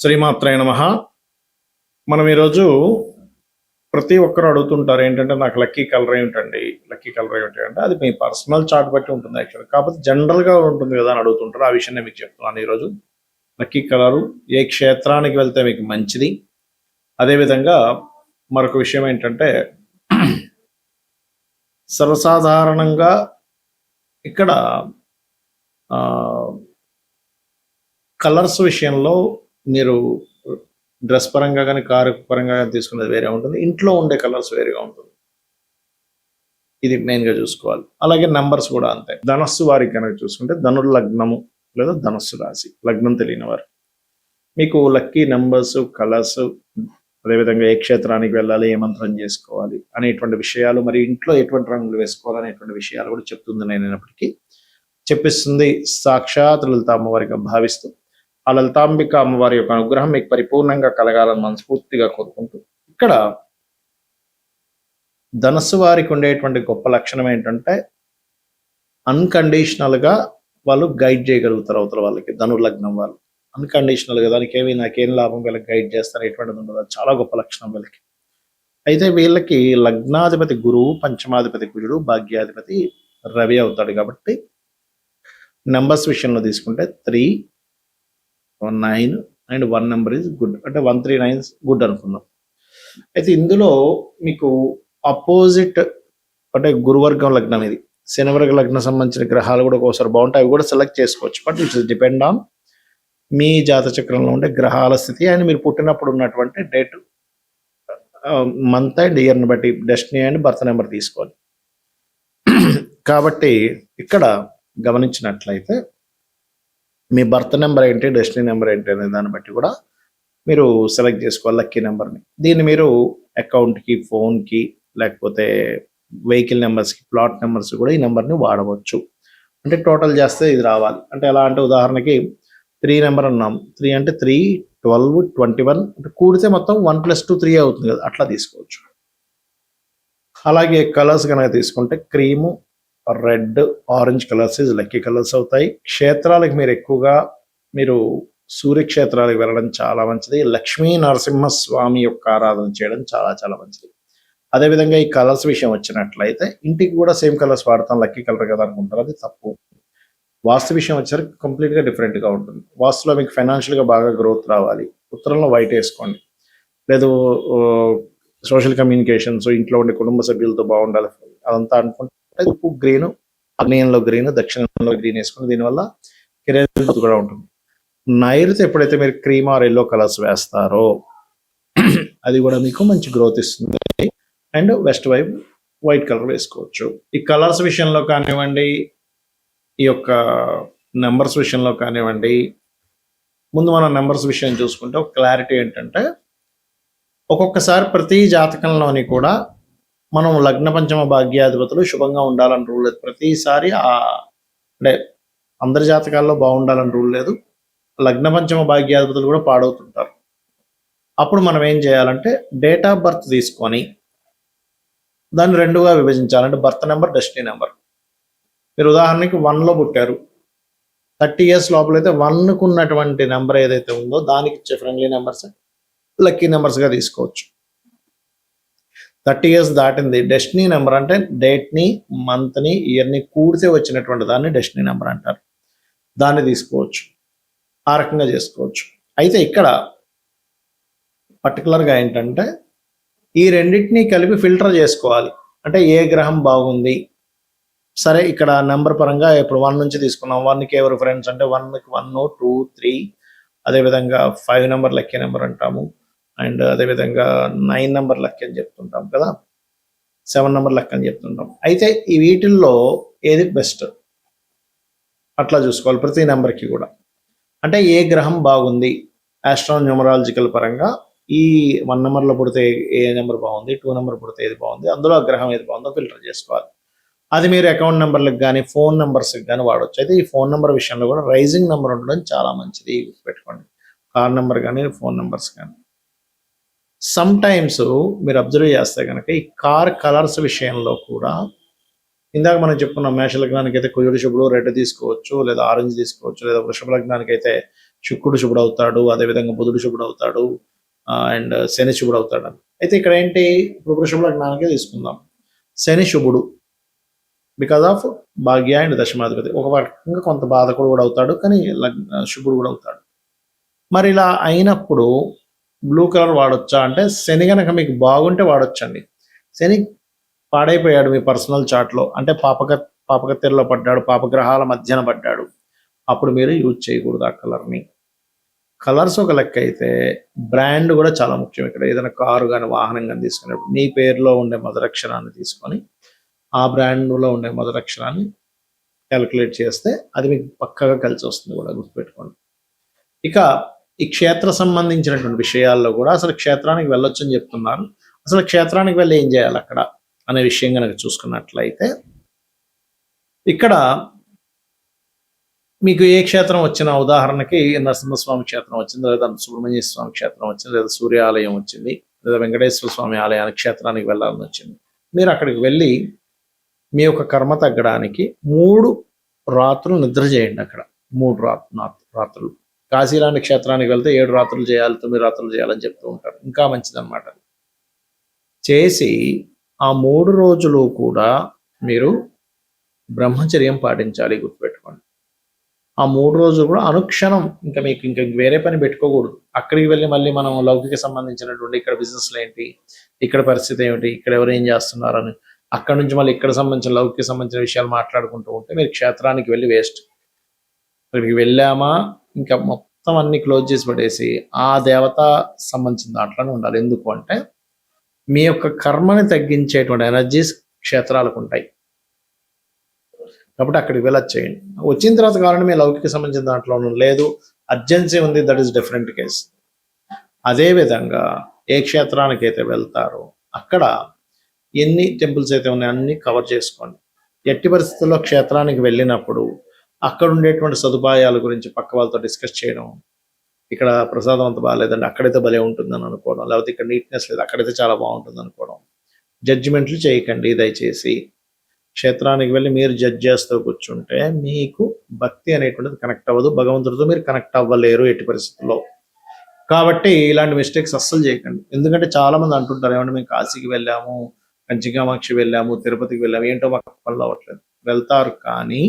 శ్రీమాత్రాయ నమః. మనం ఈరోజు ప్రతి ఒక్కరు అడుగుతుంటారు ఏంటంటే, నాకు లక్కీ కలర్ ఏమిటండి, లక్కీ కలర్ ఏమిటి అంటే, అది మీ పర్సనల్ చార్ట్ బట్టి ఉంటుంది యాక్చువల్గా. కాకపోతే జనరల్గా ఉంటుంది కదా అని అడుగుతుంటారు. ఆ విషయం నేను మీకు చెప్తున్నాను ఈరోజు. లక్కీ కలరు ఏ క్షేత్రానికి వెళ్తే మీకు మంచిది. అదేవిధంగా మరొక విషయం ఏంటంటే, సర్వసాధారణంగా ఇక్కడ కలర్స్ విషయంలో మీరు డ్రెస్ పరంగా కానీ కారు పరంగా కానీ తీసుకునేది వేరే ఉంటుంది, ఇంట్లో ఉండే కలర్స్ వేరేగా ఉంటుంది. ఇది మెయిన్గా చూసుకోవాలి. అలాగే నెంబర్స్ కూడా అంతే. ధనస్సు వారికి కనుక చూసుకుంటే ధనుర్ లగ్నము లేదా ధనస్సు రాశి, లగ్నం తెలియని వారు మీకు లక్కీ నెంబర్స్, కలర్స్, అదేవిధంగా ఏ క్షేత్రానికి వెళ్ళాలి, ఏ మంత్రం చేసుకోవాలి అనేటువంటి విషయాలు, మరి ఇంట్లో ఎటువంటి రంగులు వేసుకోవాలి అనేటువంటి విషయాలు కూడా చెప్తుంది. నేనైనప్పటికీ చెప్పిస్తుంది సాక్షాత్ లలిత అమ్మవారిగా భావిస్తూ, ఆ లలితాంబిక అమ్మవారి యొక్క అనుగ్రహం మీకు పరిపూర్ణంగా కలగాలని మనస్ఫూర్తిగా కోరుకుంటూ, ఇక్కడ ధనస్సు వారికి ఉండేటువంటి గొప్ప లక్షణం ఏంటంటే, అన్కండిషనల్గా వాళ్ళు గైడ్ చేయగలుగుతారు అవతల వాళ్ళకి. ధనుర్లగ్నం వాళ్ళు అన్కండిషనల్గా దానికి నాకేం లాభం, వీళ్ళకి గైడ్ చేస్తారు ఎటువంటిది ఉండదు. చాలా గొప్ప లక్షణం వీళ్ళకి. అయితే వీళ్ళకి లగ్నాధిపతి గురువు, పంచమాధిపతి కుజుడు, భాగ్యాధిపతి రవి అవుతాడు. కాబట్టి నెంబర్స్ విషయంలో తీసుకుంటే 3, 9 అండ్ 1 నెంబర్ ఈజ్ గుడ్. అంటే 139 గుడ్ అనుకుందాం. అయితే ఇందులో మీకు అపోజిట్ అంటే గురువర్గం లగ్నం, ఇది శనివర్గ లగ్నం సంబంధించిన గ్రహాలు కూడా ఒకసారి బాగుంటాయి, అవి కూడా సెలెక్ట్ చేసుకోవచ్చు. But it's depend on me జాత చక్రంలో ఉండే గ్రహాల స్థితి అండ్ మీరు పుట్టినప్పుడు ఉన్నటువంటి డేట్, మంత్ అండ్ ఇయర్ని బట్టి డెస్టినీ అండ్ బర్త్ నెంబర్ తీసుకోవాలి. కాబట్టి ఇక్కడ గమనించినట్లయితే మీ బర్త్ నెంబర్ ఏంటి, డెస్టినీ నెంబర్ ఏంటి అనే దాన్ని బట్టి కూడా మీరు సెలెక్ట్ చేసుకోవాలి లక్కీ నెంబర్ని. దీన్ని మీరు అకౌంట్కి, ఫోన్కి, లేకపోతే వెహికల్ నెంబర్స్కి, ప్లాట్ నెంబర్స్ కూడా ఈ నెంబర్ని వాడవచ్చు. అంటే టోటల్ చేస్తే ఇది రావాలి. అంటే ఎలా అంటే, ఉదాహరణకి 3 నెంబర్ అన్నాం, 3 అంటే 3, 12, 21 అంటే కూడితే మొత్తం 1 + 2 3 అవుతుంది కదా, అట్లా తీసుకోవచ్చు. అలాగే కలర్స్ కనుక తీసుకుంటే cream, red, orange colours is lucky colours అవుతాయి. క్షేత్రాలకు మీరు ఎక్కువగా సూర్యక్షేత్రాలకు వెళ్ళడం చాలా మంచిది. లక్ష్మీ నరసింహస్వామి యొక్క ఆరాధన చేయడం చాలా చాలా మంచిది. అదేవిధంగా ఈ కలర్స్ విషయం వచ్చినట్లయితే, ఇంటికి కూడా సేమ్ కలర్స్ వాడతాం, లక్కీ కలర్ కదా అనుకుంటారు, అది తప్పు. వాస్తు విషయం వచ్చేసరికి కంప్లీట్గా డిఫరెంట్గా ఉంటుంది. వాస్తులో మీకు ఫైనాన్షియల్గా బాగా గ్రోత్ రావాలి, ఉత్తరంలో వైట్ వేసుకోండి. లేదు సోషల్ కమ్యూనికేషన్స్, ఇంట్లో ఉండే కుటుంబ సభ్యులతో బాగుండాలి, అదంతా అనుకుంటే గ్రీన్, ఆగ్నేయంలో గ్రీన్, దక్షిణంలో గ్రీన్ వేసుకోండి. దీనివల్ల కెరీర్ కూడా ఉంటుంది. నైరుతి ఎప్పుడైతే మీరు క్రీమ్ ఆర్ ఎల్లో కలర్స్ వేస్తారో అది కూడా మీకు మంచి గ్రోత్ ఇస్తుంది. అండ్ వెస్ట్ వైపు వైట్ కలర్ వేసుకోవచ్చు. ఈ కలర్స్ విషయంలో కానివ్వండి, ఈ యొక్క నెంబర్స్ విషయంలో కానివ్వండి, ముందు మనం నెంబర్స్ విషయం చూసుకుంటే ఒక క్లారిటీ ఏంటంటే, ఒక్కొక్కసారి ప్రతి జాతకంలోని కూడా మనం లగ్న పంచమ భాగ్యాధిపతులు శుభంగా ఉండాలని రూల్ లేదు. ప్రతిసారి అంటే అందరి జాతకాల్లో బాగుండాలని రూల్ లేదు. లగ్న పంచమ భాగ్యాధిపతులు కూడా పాడవుతుంటారు. అప్పుడు మనం ఏం చేయాలంటే, డేట్ ఆఫ్ బర్త్ తీసుకొని దాన్ని 2గా విభజించాలంటే బర్త్ నెంబర్, డెస్టినీ నెంబర్. మీరు ఉదాహరణకి 1లో పుట్టారు, 30 years లోపలైతే 1కు ఉన్నటువంటి నెంబర్ ఏదైతే ఉందో దానికి ఇచ్చే ఫ్రెండ్లీ నెంబర్స్ లక్కీ నెంబర్స్గా తీసుకోవచ్చు. 30 years దాటింది, డెస్టినీ నెంబర్ అంటే డేట్ని, మంత్ని, ఇయర్ని కూడితే వచ్చినటువంటి దాన్ని డెస్టినీ నెంబర్ అంటారు. దాన్ని తీసుకోవచ్చు, ఆ రకంగా చేసుకోవచ్చు. అయితే ఇక్కడ పర్టికులర్గా ఏంటంటే, ఈ రెండింటినీ కలిపి ఫిల్టర్ చేసుకోవాలి. అంటే ఏ గ్రహం బాగుంది, సరే ఇక్కడ నెంబర్ పరంగా ఇప్పుడు 1 నుంచి తీసుకున్నాం. 1కి ఎవరు ఫ్రెండ్స్ అంటే 1కి 1, 2, 3, అదేవిధంగా 5 నెంబర్ లక్కీ నెంబర్ అంటాము. అండ్ అదేవిధంగా 9 నెంబర్ లక్కీ అని చెప్తుంటాం కదా, 7 నెంబర్ లక్కీ అని చెప్తుంటాం. అయితే ఈ వీటిల్లో ఏది బెస్ట్ అట్లా చూసుకోవాలి ప్రతి నెంబర్కి కూడా. అంటే ఏ గ్రహం బాగుంది ఆస్ట్రోన్యూమరాలజికల్ పరంగా, ఈ 1 నెంబర్లో పుడితే ఏ నెంబర్ బాగుంది, 2 నెంబర్ పుడితే ఏది బాగుంది, అందులో ఆ గ్రహం ఏది బాగుందో ఫిల్టర్ చేసుకోవాలి. అది మీరు అకౌంట్ నెంబర్లకు కానీ ఫోన్ నెంబర్స్కి కానీ వాడవచ్చు. అయితే ఈ ఫోన్ నెంబర్ విషయంలో కూడా రైజింగ్ నెంబర్ ఉండడం చాలా మంచిది, గుర్తుపెట్టుకోండి. కార్ నెంబర్ కానీ ఫోన్ నెంబర్స్ కానీ. సమ్ టైమ్స్ మీరు అబ్జర్వ్ చేస్తే కనుక ఈ కార్ కలర్స్ విషయంలో కూడా, ఇందాక మనం చెప్పుకున్నాం, మేష లగ్నానికి అయితే కుజుడు శుభుడు రెడ్ తీసుకోవచ్చు, లేదా ఆరెంజ్ తీసుకోవచ్చు, లేదా వృషభ లగ్నానికి అయితే శుక్రుడు శుభుడవుతాడు, అదేవిధంగా బుధుడు శుభుడవుతాడు, అండ్ శని శుభుడవుతాడు అని. అయితే ఇక్కడ ఏంటి, ఇప్పుడు వృషభ లగ్నానికే తీసుకుందాం. శని శుభుడు బికాజ్ ఆఫ్ భాగ్య అండ్ దశమాధిపతి. ఒక రకంగా కొంత బాధకుడు కూడా అవుతాడు, కానీ శుభుడు కూడా అవుతాడు. మరి ఇలా అయినప్పుడు బ్లూ కలర్ వాడొచ్చా అంటే, శని కనుక మీకు బాగుంటే వాడొచ్చండి. శని పాడైపోయాడు మీ పర్సనల్ చార్ట్లో, అంటే పాపకత్తెరలో పడ్డాడు, పాపగ్రహాల మధ్యన పడ్డాడు, అప్పుడు మీరు యూజ్ చేయకూడదు ఆ కలర్ని. కలర్స్ ఒక లెక్క అయితే, బ్రాండ్ కూడా చాలా ముఖ్యం. ఇక్కడ ఏదైనా కారు కానీ వాహనం కానీ తీసుకునేప్పుడు మీ పేరులో ఉండే మొదలక్షరాన్ని తీసుకొని ఆ బ్రాండ్లో ఉండే మొదలక్షరాన్ని క్యాలిక్యులేట్ చేస్తే అది మీకు పక్కగా కలిసి వస్తుంది కూడా, గుర్తుపెట్టుకోండి. ఇక ఈ క్షేత్ర సంబంధించినటువంటి విషయాల్లో కూడా అసలు క్షేత్రానికి వెళ్ళొచ్చని చెప్తున్నారు. అసలు క్షేత్రానికి వెళ్ళి ఏం చేయాలి అక్కడ అనే విషయం కనుక చూసుకున్నట్లయితే, ఇక్కడ మీకు ఏ క్షేత్రం వచ్చిన, ఉదాహరణకి నరసింహస్వామి క్షేత్రం వచ్చింది, లేదా సుబ్రహ్మణ్య స్వామి క్షేత్రం వచ్చింది, లేదా సూర్యాలయం వచ్చింది, లేదా వెంకటేశ్వర స్వామి ఆలయానికి క్షేత్రానికి వెళ్ళాలని వచ్చింది. మీరు అక్కడికి వెళ్ళి మీ యొక్క కర్మ తగ్గడానికి 3 రాత్రులు నిద్ర చేయండి. అక్కడ 3 రాత్రులు. కాశీలాంటి క్షేత్రానికి వెళ్తే 7 రాత్రులు చేయాలి, 9 రాత్రులు చేయాలని చెప్తూ ఉంటారు. ఇంకా మంచిదన్నమాట. చేసి ఆ 3 రోజులు కూడా మీరు బ్రహ్మచర్యం పాటించాలి, గుర్తుపెట్టుకోండి. ఆ 3 రోజులు కూడా అనుక్షణం ఇంకా మీకు ఇంకా వేరే పని పెట్టుకోకూడదు. అక్కడికి వెళ్ళి మళ్ళీ మనం లౌకిక సంబంధించినటువంటి ఇక్కడ బిజినెస్లు ఏంటి, ఇక్కడ పరిస్థితి ఏమిటి, ఇక్కడ ఎవరు ఏం చేస్తున్నారని, అక్కడ నుంచి మళ్ళీ ఇక్కడ సంబంధించిన లౌకిక సంబంధించిన విషయాలు మాట్లాడుకుంటూ ఉంటే మీరు క్షేత్రానికి వెళ్ళి వేస్ట్. అక్కడికి వెళ్ళామా ఇంకా మొత్తం అన్ని క్లోజ్ చేసి పడేసి ఆ దేవత సంబంధించిన దాంట్లోనే ఉండాలి. ఎందుకు అంటే మీ యొక్క కర్మని తగ్గించేటువంటి ఎనర్జీస్ క్షేత్రాలకు ఉంటాయి. కాబట్టి అక్కడికి వెళ్ళొచ్చేయండి. వచ్చిన తర్వాత కావాలంటే మీ లౌకిక సంబంధించిన దాంట్లో లేదు, అర్జెన్సీ ఉంది, దట్ ఈస్ డిఫరెంట్ కేస్. అదేవిధంగా ఏ క్షేత్రానికి అయితే వెళ్తారో అక్కడ ఎన్ని టెంపుల్స్ అయితే ఉన్నాయో అన్ని కవర్ చేసుకోండి. ఎట్టి పరిస్థితుల్లో క్షేత్రానికి వెళ్ళినప్పుడు అక్కడ ఉండేటువంటి సదుపాయాల గురించి పక్క వాళ్ళతో డిస్కస్ చేయడం, ఇక్కడ ప్రసాదం అంత బాగాలేదండి, అక్కడైతే భలే ఉంటుందని అనుకోవడం, లేకపోతే ఇక్కడ నీట్నెస్ లేదు, అక్కడైతే చాలా బాగుంటుంది అనుకోవడం. జడ్జిమెంట్లు చేయకండి దయచేసి. క్షేత్రానికి వెళ్ళి మీరు జడ్జ్ చేస్తూ కూర్చుంటే మీకు భక్తి అనేటువంటిది కనెక్ట్ అవ్వదు, భగవంతుడితో మీరు కనెక్ట్ అవ్వలేరు ఎట్టి పరిస్థితుల్లో. కాబట్టి ఇలాంటి మిస్టేక్స్ అస్సలు చేయకండి. ఎందుకంటే చాలా మంది అంటుంటారు, ఏమంటే మేము కాశీకి వెళ్ళాము, కంచికామాక్షి వెళ్ళాము, తిరుపతికి వెళ్ళాము, ఏంటో మాకు పనులు అవ్వట్లేదు. వెళ్తారు కానీ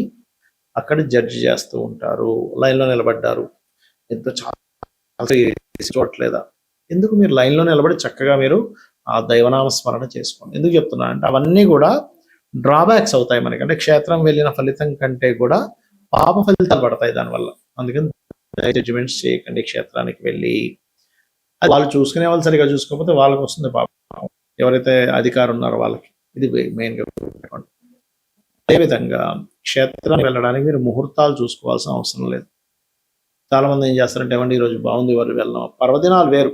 అక్కడ జడ్జి చేస్తూ ఉంటారు, లైన్లో నిలబడ్డారు, ఎంతో చాలా చూడట్లేదా. ఎందుకు మీరు లైన్లో నిలబడి చక్కగా మీరు ఆ దైవనామ స్మరణ చేసుకోండి. ఎందుకు చెప్తున్నా అంటే అవన్నీ కూడా డ్రాబ్యాక్స్ అవుతాయి మనకి. అంటే క్షేత్రం వెళ్ళిన ఫలితం కంటే కూడా పాప ఫలితాలు పడతాయి దానివల్ల. అందుకని జడ్జిమెంట్స్ చేయకండి క్షేత్రానికి వెళ్ళి. వాళ్ళు చూసుకునే వాళ్ళు సరిగా చూసుకోకపోతే వాళ్ళకి వస్తుంది పాపం, ఎవరైతే అధికారం ఉన్నారో వాళ్ళకి. ఇది మెయిన్గా. అదేవిధంగా క్షేత్రానికి వెళ్ళడానికి మీరు ముహూర్తాలు చూసుకోవాల్సిన అవసరం లేదు. చాలా మంది ఏం చేస్తారంటే, ఏమంటే ఈరోజు బాగుంది, వాళ్ళు వెళ్దాం. పర్వదినాలు వేరు,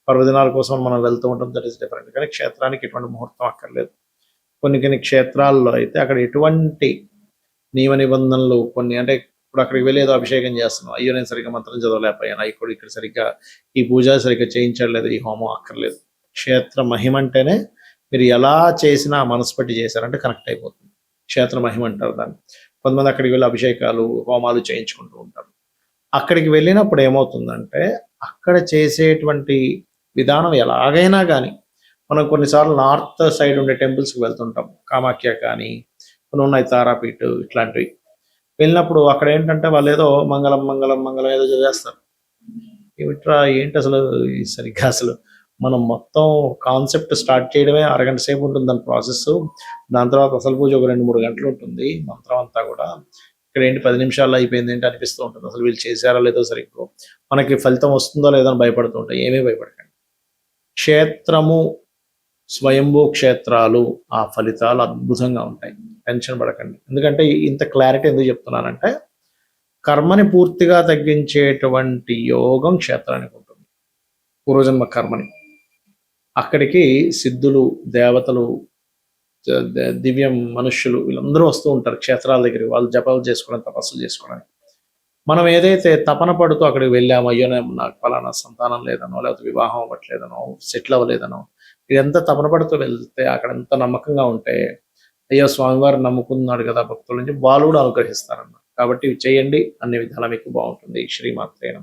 పర్వదినాల కోసం మనం వెళ్తూ ఉంటాం, దట్ ఈస్ డిఫరెంట్. కానీ క్షేత్రానికి ఎటువంటి ముహూర్తం అక్కర్లేదు. కొన్ని క్షేత్రాల్లో అయితే అక్కడ ఎటువంటి నియమ నిబంధనలు కొన్ని, అంటే ఇప్పుడు అక్కడికి వెళ్ళి ఏదో అభిషేకం చేస్తున్నాం, అయ్యో నేను సరిగ్గా మంత్రం చదవలేకపోయాను, అయ్యి ఇక్కడ సరిగ్గా ఈ పూజ సరిగ్గా చేయించలేదు, ఈ హోమం అక్కర్లేదు. క్షేత్ర మహిమ అంటేనే మీరు ఎలా చేసినా మనసు పెట్టి చేశారంటే కనెక్ట్ అయిపోతుంది. క్షేత్ర మహిమ అంటారు దాన్ని. కొంతమంది అక్కడికి వెళ్ళి అభిషేకాలు హోమాలు చేయించుకుంటూ ఉంటారు. అక్కడికి వెళ్ళినప్పుడు ఏమవుతుందంటే అక్కడ చేసేటువంటి విధానం ఎలాగైనా కానీ, మనం కొన్నిసార్లు నార్త్ సైడ్ ఉండే టెంపుల్స్కి వెళ్తుంటాం, కామాఖ్య కానీ కొన్ని ఉన్నాయి, తారాపీఠ్ ఇట్లాంటివి. వెళ్ళినప్పుడు అక్కడ ఏంటంటే వాళ్ళు ఏదో మంగళం మంగళం మంగళం ఏదో చదివేస్తారు. ఏమిట్రా ఏంటి అసలు సరిగ్గా, అసలు మనం మొత్తం కాన్సెప్ట్ స్టార్ట్ చేయడమే అరగంట సేపు ఉంటుంది దాని ప్రాసెస్. దాని తర్వాత అసలు పూజ ఒక 2-3 గంటలు ఉంటుంది, మంత్రం అంతా కూడా. ఇక్కడ ఏంటి 10 నిమిషాల్లో అయిపోయింది ఏంటి అనిపిస్తూ ఉంటుంది. అసలు వీళ్ళు చేశారో లేదో సరిగ్గా, మనకి ఫలితం వస్తుందో లేదో అని భయపడుతూ ఉంటాయి. ఏమీ భయపడకండి. క్షేత్రము, స్వయంభూ క్షేత్రాలు, ఆ ఫలితాలు అద్భుతంగా ఉంటాయి, టెన్షన్ పడకండి. ఎందుకంటే ఇంత క్లారిటీ ఎందుకు చెప్తున్నానంటే, కర్మని పూర్తిగా తగ్గించేటువంటి యోగం క్షేత్రానికి ఉంటుంది, పూర్వజన్మ కర్మని. అక్కడికి సిద్ధులు, దేవతలు, దివ్యం మనుష్యులు వీళ్ళందరూ వస్తూ ఉంటారు క్షేత్రాల దగ్గరికి, వాళ్ళు జపాలు చేసుకోవడానికి, తపస్సులు చేసుకోవడానికి. మనం ఏదైతే తపన పడుతూ అక్కడికి వెళ్ళామో, అయ్యో నాకు ఫలానా సంతానం లేదనో, లేకపోతే వివాహం అవ్వట్లేదనో, సెటిల్ అవ్వలేదనో, ఇదంతా తపన పడుతూ వెళ్తే అక్కడ ఎంత నమ్మకంగా ఉంటే, అయ్యో స్వామివారు నమ్ముకున్నాడు కదా భక్తుల నుంచి, వాళ్ళు కూడా అనుగ్రహిస్తారన్నమాట. కాబట్టి ఇవి చేయండి, అన్ని విధాలా మీకు బాగుంటుంది. శ్రీమాత్రే నమః.